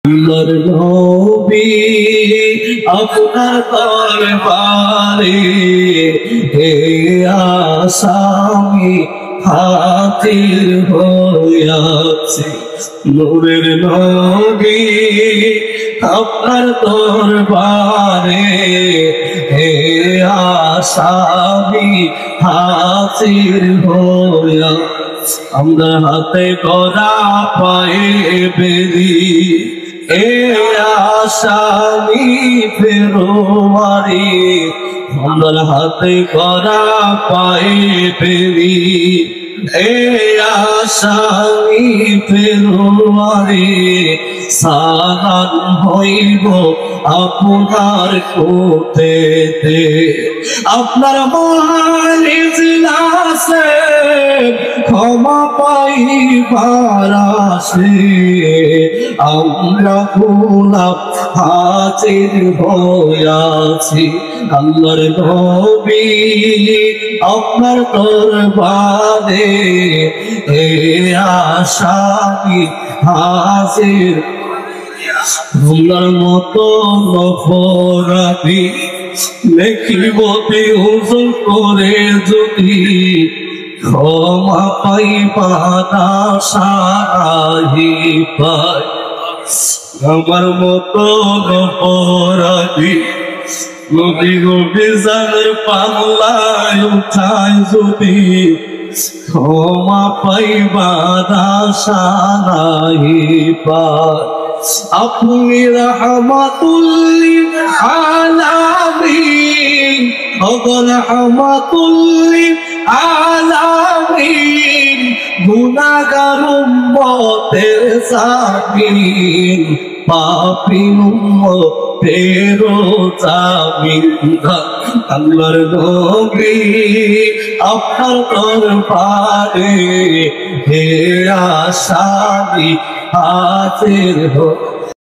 আমার নবী আপনার দরবারে হে আসামি হাজির হইয়াছি। নূরের নবী আপনার দরবারে হে আসামি হাজির হইয়াছি। আমরা হাতে করা পায়ে বেরি এ আসামি ফেরোয়ারি, আমার হাতে করা পায়ে বেরি এ আসামি ফেরোয়ারি, সালাম হইব আপনার কোটেতে। আপনার মহান ইজলাসে ক্ষমা পাইবার আসে আমরা গোলাপ হাজির হইয়াছি। আল্লাহর নবী আপনার দরবারে হে আসামি হাজির। আপনার মতো অপরাধী লেখিব হুজুর করে যদি ক্ষমা পাইবার আশা পাই। আমার মতো অপরাধী নদী গভীর পাল্লায় উঠায় যদি ক্ষমা পাইবার আশা পাই। আপনি রহমাতুল লিল আলামিন, রহমাতুল লিল আলামিন, গুনাহগার উম্মতের জামিন, পাপী উম্মতের জামিন। আল্লাহর নবী আপনার দরবারে হে আসামি হাজির